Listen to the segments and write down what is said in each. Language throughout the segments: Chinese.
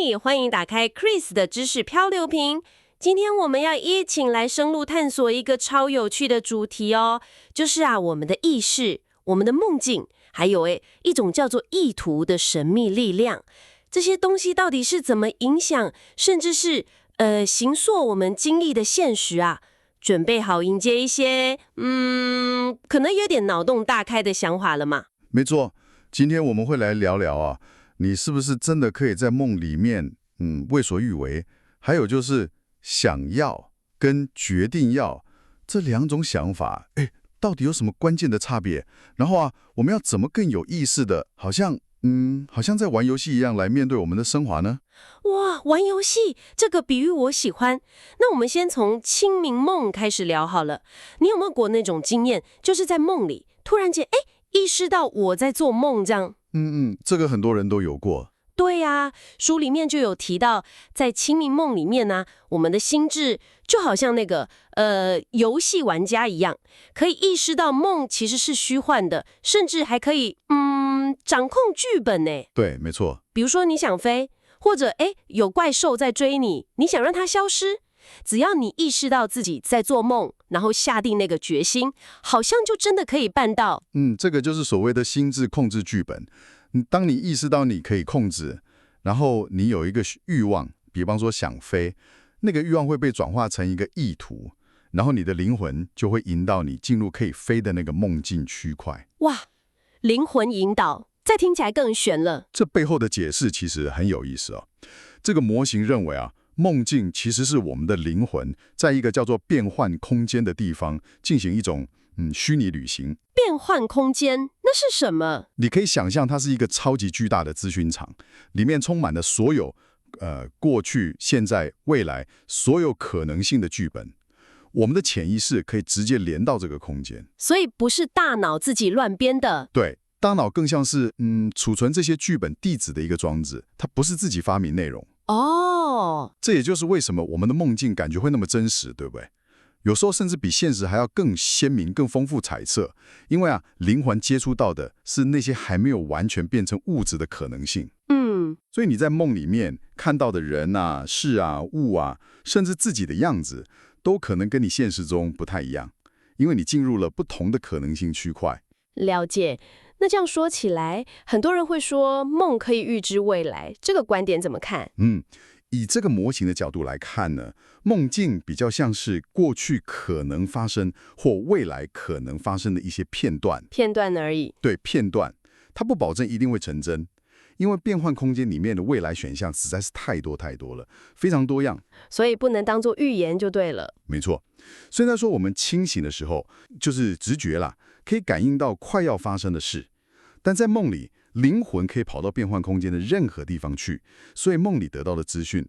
里，欢迎打开 Chris 的知识漂流瓶。今天我们要一起来深入探索一个超有趣的主题哦，就是我们的意识、我们的梦境，还有一种叫做意图的神秘力量。这些东西到底是怎么影响，甚至是形塑我们经历的现实啊？准备好迎接一些可能有点脑洞大开的想法了吗？没错，今天我们会来聊聊你是不是真的可以在梦里面为所欲为？还有就是想要跟决定要这两种想法，到底有什么关键的差别？然后我们要怎么更有意识的，好像在玩游戏一样来面对我们的生活呢？哇，玩游戏这个比喻我喜欢。那我们先从清明梦开始聊好了。你有没有过那种经验，就是在梦里突然间意识到我在做梦这样？这个很多人都有过。对呀，书里面就有提到，在清明梦里面呢，我们的心智就好像那个游戏玩家一样，可以意识到梦其实是虚幻的，甚至还可以掌控剧本呢。对，没错。比如说你想飞，或者有怪兽在追你，你想让它消失，只要你意识到自己在做梦，然后下定那个决心，好像就真的可以办到。这个就是所谓的心智控制剧本。当你意识到你可以控制，然后你有一个欲望，比方说想飞，那个欲望会被转化成一个意图，然后你的灵魂就会引导你进入可以飞的那个梦境区块。哇，灵魂引导，再听起来更玄了。这背后的解释其实很有意思哦。这个模型认为梦境其实是我们的灵魂在一个叫做变换空间的地方进行一种虚拟旅行。变换空间，那是什么？你可以想象它是一个超级巨大的资讯场，里面充满了所有过去、现在、未来所有可能性的剧本。我们的潜意识可以直接连到这个空间，所以不是大脑自己乱编的。对，大脑更像是储存这些剧本地址的一个装置，它不是自己发明内容。这也就是为什么我们的梦境感觉会那么真实，对不对？有时候甚至比现实还要更鲜明、更丰富揣测，因为灵魂接触到的是那些还没有完全变成物质的可能性。所以你在梦里面看到的人事物甚至自己的样子，都可能跟你现实中不太一样，因为你进入了不同的可能性区块。了解。那这样说起来，很多人会说梦可以预知未来，这个观点怎么看？以这个模型的角度来看呢，梦境比较像是过去可能发生或未来可能发生的一些片段而已。对，片段，它不保证一定会成真，因为变换空间里面的未来选项实在是太多了，非常多样，所以不能当作预言就对了。没错。虽然说我们清醒的时候，就是直觉啦，可以感应到快要发生的事，但在梦里，灵魂可以跑到变换空间的任何地方去，所以梦里得到的资讯，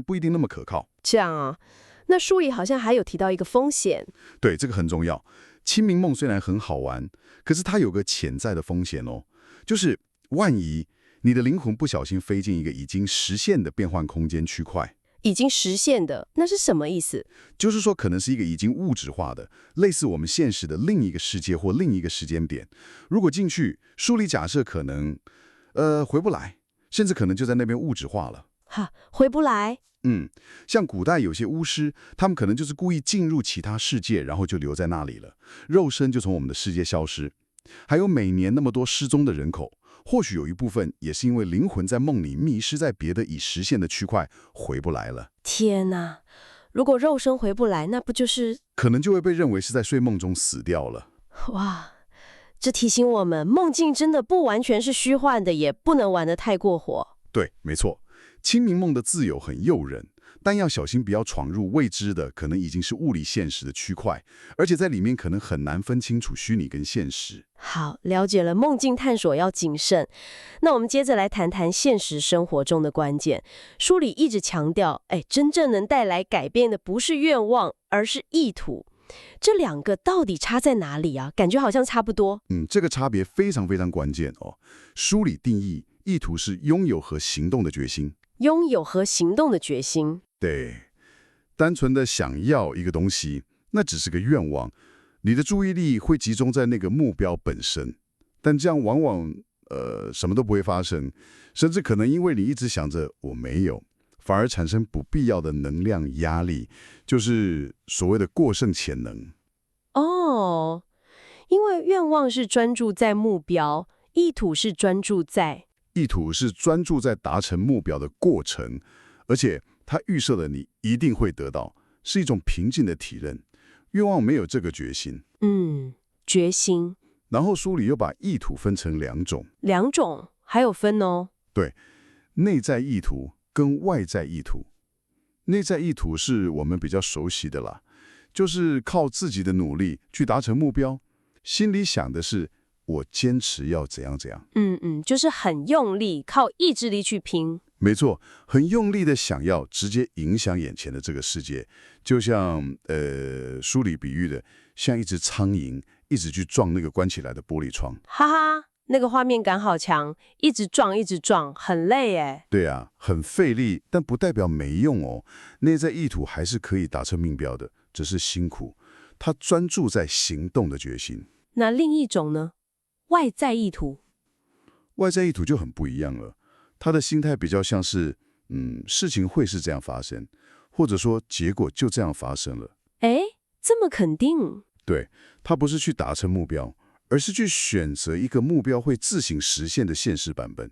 不一定那么可靠。这样那书里好像还有提到一个风险。对，这个很重要。清明梦虽然很好玩，可是它有个潜在的风险哦，就是万一你的灵魂不小心飞进一个已经实现的变换空间区块。已经实现的，那是什么意思？就是说可能是一个已经物质化的，类似我们现实的另一个世界或另一个时间点。如果进去，书里假设可能回不来，甚至可能就在那边物质化了。回不来？像古代有些巫师，他们可能就是故意进入其他世界，然后就留在那里了，肉身就从我们的世界消失。还有每年那么多失踪的人口，或许有一部分也是因为灵魂在梦里迷失在别的已实现的区块，回不来了。天哪，如果肉身回不来，那不就是可能就会被认为是在睡梦中死掉了。哇，这提醒我们，梦境真的不完全是虚幻的，也不能玩得太过火。对，没错。清明梦的自由很诱人，但要小心不要闯入未知的可能已经是物理现实的区块，而且在里面可能很难分清楚虚拟跟现实。好，了解了，梦境探索要谨慎。那我们接着来谈谈现实生活中的关键。书里一直强调，真正能带来改变的不是愿望，而是意图。这两个到底差在哪里啊？感觉好像差不多。这个差别非常非常关键哦。书里定义意图是拥有和行动的决心。拥有和行动的决心。对，单纯的想要一个东西，那只是个愿望，你的注意力会集中在那个目标本身，但这样往往什么都不会发生，甚至可能因为你一直想着我没有，反而产生不必要的能量压力，就是所谓的过剩潜能。哦，因为愿望是专注在目标，意图是专注在达成目标的过程，而且它预设了你一定会得到，是一种平静的体认。愿望没有这个决心。决心。然后书里又把意图分成2种。2种还有分哦。对，内在意图跟外在意图。内在意图是我们比较熟悉的啦，就是靠自己的努力去达成目标，心里想的是我坚持要怎样怎样。就是很用力，靠意志力去拼。没错，很用力的想要直接影响眼前的这个世界，就像书里比喻的，像一只苍蝇一直去撞那个关起来的玻璃窗。哈哈，那个画面感好强，一直撞，很累耶。对啊，很费力，但不代表没用哦。内在意图还是可以达成目标的，只是辛苦。他专注在行动的决心。那另一种呢？外在意图。外在意图就很不一样了。他的心态比较像是，事情会是这样发生，或者说结果就这样发生了。哎，这么肯定？对，他不是去达成目标，而是去选择一个目标会自行实现的现实版本。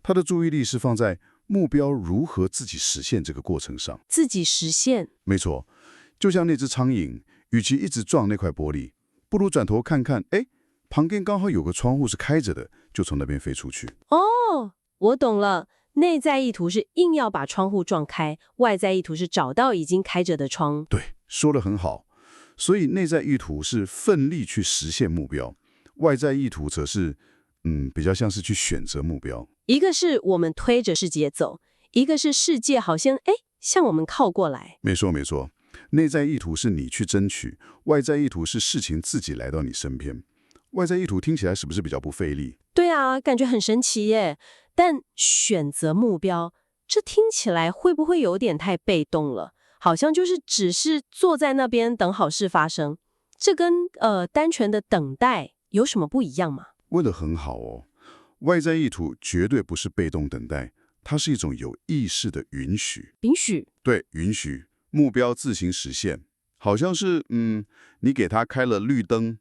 他的注意力是放在目标如何自己实现这个过程上。自己实现？没错，就像那只苍蝇，与其一直撞那块玻璃，不如转头看看，哎，旁边刚好有个窗户是开着的，就从那边飞出去。哦，我懂了，内在意图是硬要把窗户撞开，外在意图是找到已经开着的窗。对，说得很好。所以内在意图是奋力去实现目标，外在意图则是，比较像是去选择目标。一个是我们推着世界走，一个是世界好像向我们靠过来。没错。内在意图是你去争取，外在意图是事情自己来到你身边。外在意图听起来是不是比较不费力？对啊，感觉很神奇耶。但选择目标，这听起来会不会有点太被动了？好像就是只是坐在那边等好事发生，这跟单纯的等待有什么不一样吗？问得很好哦。外在意图绝对不是被动等待，它是一种有意识的允许。对，允许目标自行实现，好像是你给它开了绿灯。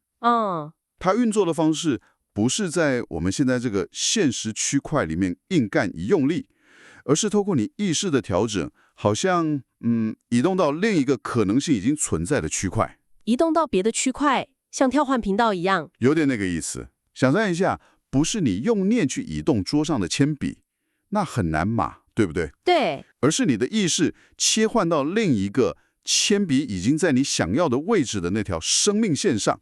它运作的方式不是在我们现在这个现实区块里面硬干一用力，而是透过你意识的调整，好像移动到另一个可能性已经存在的区块，移动到别的区块，像跳换频道一样，有点那个意思。想象一下，不是你用念去移动桌上的铅笔，那很难嘛，对不对？对，而是你的意识切换到另一个铅笔已经在你想要的位置的那条生命线上。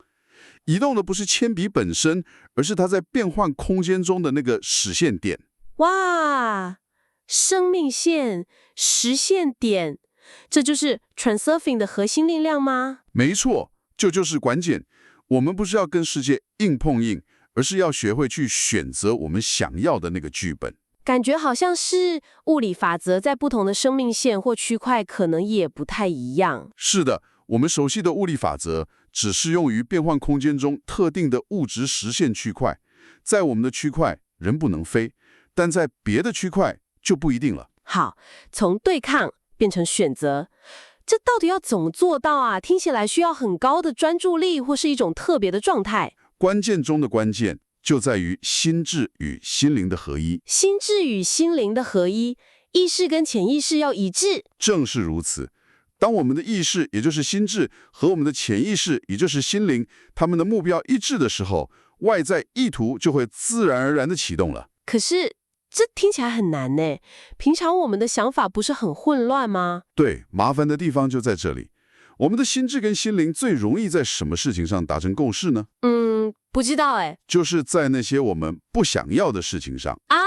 移动的不是铅笔本身，而是它在变换空间中的那个实现点。哇，生命线、实现点，这就是 Transurfing 的核心力量吗？没错，这就是关键。我们不是要跟世界硬碰硬，而是要学会去选择我们想要的那个剧本。感觉好像是物理法则在不同的生命线或区块可能也不太一样。是的，我们熟悉的物理法则只适用于变换空间中特定的物质实现区块，在我们的区块人不能飞，但在别的区块就不一定了。好，从对抗变成选择，这到底要怎么做到啊？听起来需要很高的专注力或是一种特别的状态。关键中的关键就在于心智与心灵的合一。心智与心灵的合一，意识跟潜意识要一致。正是如此。当我们的意识，也就是心智，和我们的潜意识，也就是心灵，他们的目标一致的时候，外在意图就会自然而然地启动了。可是这听起来很难呢。平常我们的想法不是很混乱吗？对，麻烦的地方就在这里。我们的心智跟心灵最容易在什么事情上达成共识呢？不知道哎。就是在那些我们不想要的事情上。啊，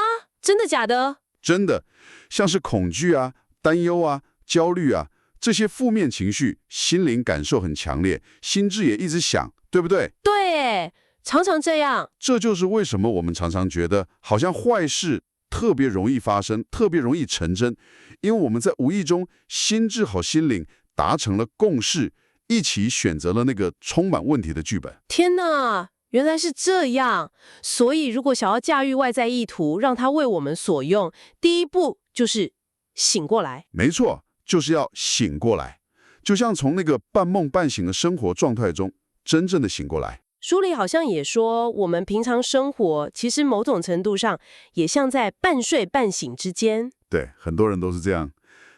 真的假的？真的，像是恐惧啊、担忧啊、焦虑啊，这些负面情绪，心灵感受很强烈，心智也一直想，对不对？对，常常这样。这就是为什么我们常常觉得好像坏事特别容易发生，特别容易成真，因为我们在无意中心智和心灵达成了共识，一起选择了那个充满问题的剧本。天哪，原来是这样。所以如果想要驾驭外在意图，让它为我们所用，第一步就是醒过来。没错，就是要醒过来，就像从那个半梦半醒的生活状态中真正的醒过来。书里好像也说，我们平常生活其实某种程度上也像在半睡半醒之间。对，很多人都是这样，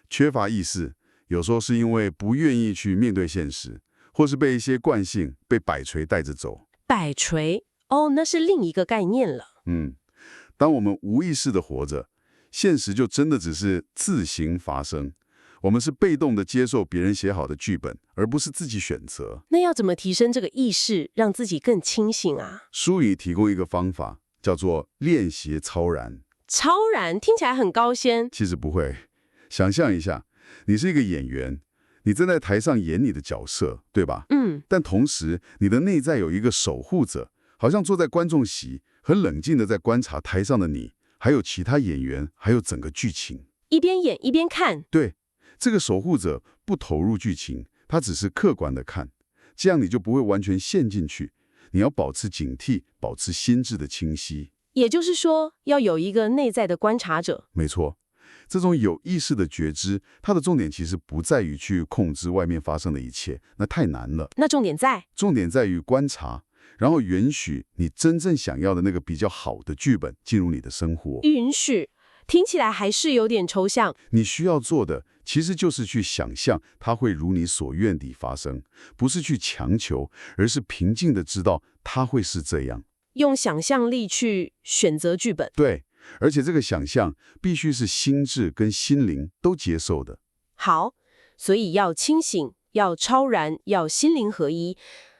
缺乏意识，有时候是因为不愿意去面对现实，或是被一些惯性、被摆锤带着走。摆锤，哦，那是另一个概念了。当我们无意识的活着，现实就真的只是自行发生。我们是被动的接受别人写好的剧本，而不是自己选择。那要怎么提升这个意识，让自己更清醒啊？书里提供一个方法，叫做练习超然。超然听起来很高仙。其实不会，想象一下，你是一个演员，你正在台上演你的角色，对吧？但同时，你的内在有一个守护者，好像坐在观众席，很冷静的在观察台上的你，还有其他演员，还有整个剧情。一边演一边看。对。这个守护者不投入剧情，他只是客观的看，这样你就不会完全陷进去。你要保持警惕，保持心智的清晰。也就是说，要有一个内在的观察者。没错，这种有意识的觉知，它的重点其实不在于去控制外面发生的一切，那太难了。那重点在于观察，然后允许你真正想要的那个比较好的剧本进入你的生活。允许，听起来还是有点抽象。你需要做的其实就是去想象它会如你所愿地发生，不是去强求，而是平静地知道它会是这样。用想象力去选择剧本。对，而且这个想象必须是心智跟心灵都接受的。好，所以要清醒，要超然，要心灵合一。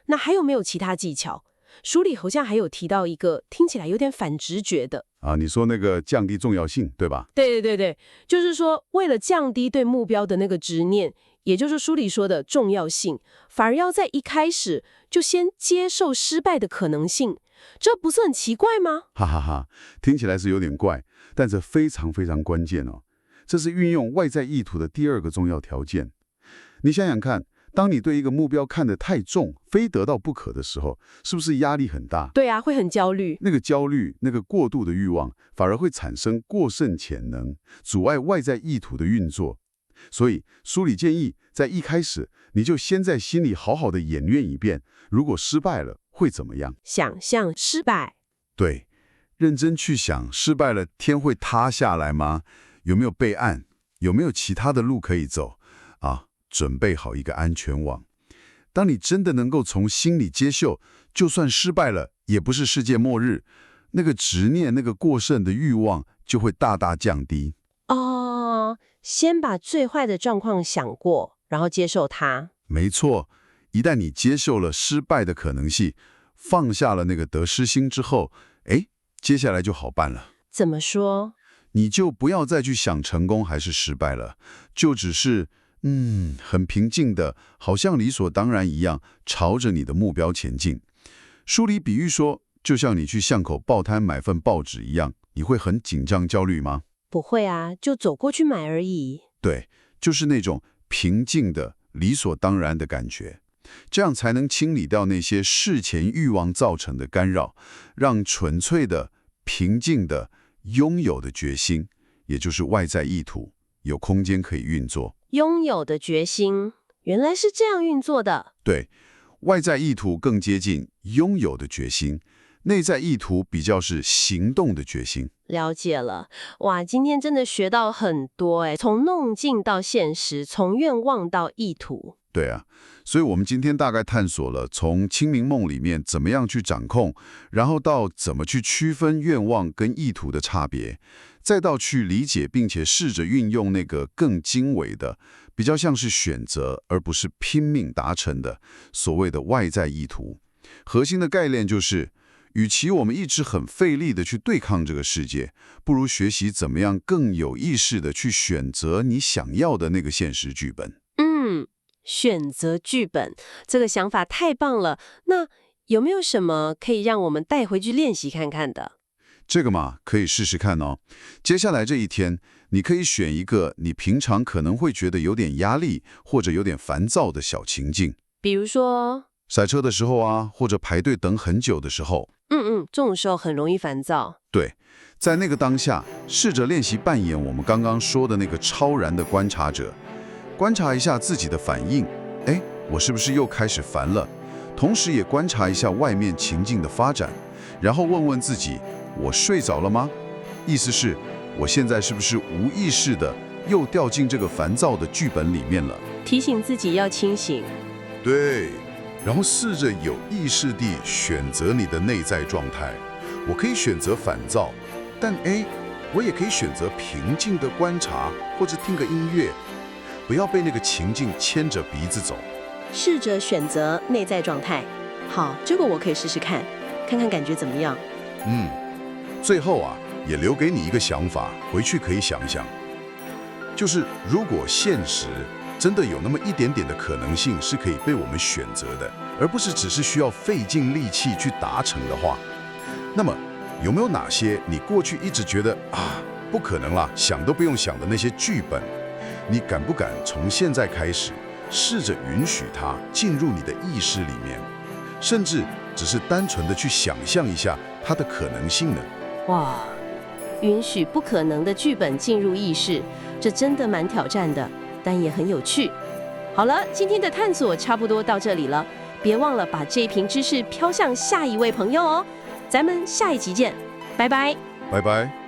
那还有没有其他技巧？书里好像还有提到一个听起来有点反直觉的。你说那个降低重要性，对吧？对，就是说为了降低对目标的那个执念，也就是书里说的重要性，反而要在一开始就先接受失败的可能性，这不是很奇怪吗？哈哈哈，听起来是有点怪，但这非常非常关键哦。这是运用外在意图的第二个重要条件。你想想看，当你对一个目标看得太重，非得到不可的时候，是不是压力很大？对啊，会很焦虑。那个焦虑，那个过度的欲望，反而会产生过剩潜能，阻碍外在意图的运作。所以书里建议，在一开始你就先在心里好好的演练一遍，如果失败了会怎么样？想象失败。对，认真去想，失败了天会塌下来吗？有没有备案？有没有其他的路可以走？准备好一个安全网。当你真的能够从心里接受，就算失败了，也不是世界末日，那个执念、那个过剩的欲望就会大大降低。先把最坏的状况想过，然后接受它。没错，一旦你接受了失败的可能性，放下了那个得失心之后，接下来就好办了。怎么说？你就不要再去想成功还是失败了，就只是很平静的，好像理所当然一样，朝着你的目标前进。书里比喻说，就像你去巷口报摊买份报纸一样，你会很紧张焦虑吗？不会啊，就走过去买而已。对，就是那种平静的、理所当然的感觉。这样才能清理掉那些事前欲望造成的干扰，让纯粹的、平静的、拥有的决心，也就是外在意图，有空间可以运作。拥有的决心，原来是这样运作的。对，外在意图更接近拥有的决心，内在意图比较是行动的决心。了解了。哇，今天真的学到很多从梦境到现实，从愿望到意图。对啊，所以我们今天大概探索了从清明梦里面怎么样去掌控，然后到怎么去区分愿望跟意图的差别，再到去理解并且试着运用那个更精微的，比较像是选择而不是拼命达成的所谓的外在意图。核心的概念就是，与其我们一直很费力的去对抗这个世界，不如学习怎么样更有意识的去选择你想要的那个现实剧本。选择剧本，这个想法太棒了。那有没有什么可以让我们带回去练习看看的？这个嘛，可以试试看哦。接下来这一天，你可以选一个你平常可能会觉得有点压力或者有点烦躁的小情境。比如说，塞车的时候啊，或者排队等很久的时候。这种时候很容易烦躁。对，在那个当下，试着练习扮演我们刚刚说的那个超然的观察者，观察一下自己的反应。哎，我是不是又开始烦了？同时也观察一下外面情境的发展，然后问问自己：我睡着了吗？意思是，我现在是不是无意识的又掉进这个烦躁的剧本里面了？提醒自己要清醒。对，然后试着有意识地选择你的内在状态。我可以选择烦躁，但我也可以选择平静的观察，或者听个音乐，不要被那个情境牵着鼻子走。试着选择内在状态。好，这个我可以试试看，看看感觉怎么样。最后啊，也留给你一个想法，回去可以想一想。就是如果现实真的有那么一点点的可能性是可以被我们选择的，而不是只是需要费尽力气去达成的话，那么有没有哪些你过去一直觉得不可能啦，想都不用想的那些剧本，你敢不敢从现在开始试着允许它进入你的意识里面，甚至只是单纯的去想象一下它的可能性呢？哇，允许不可能的剧本进入意识，这真的蛮挑战的，但也很有趣。好了，今天的探索差不多到这里了，别忘了把这一瓶知识飘向下一位朋友哦。咱们下一集见，拜拜。拜拜。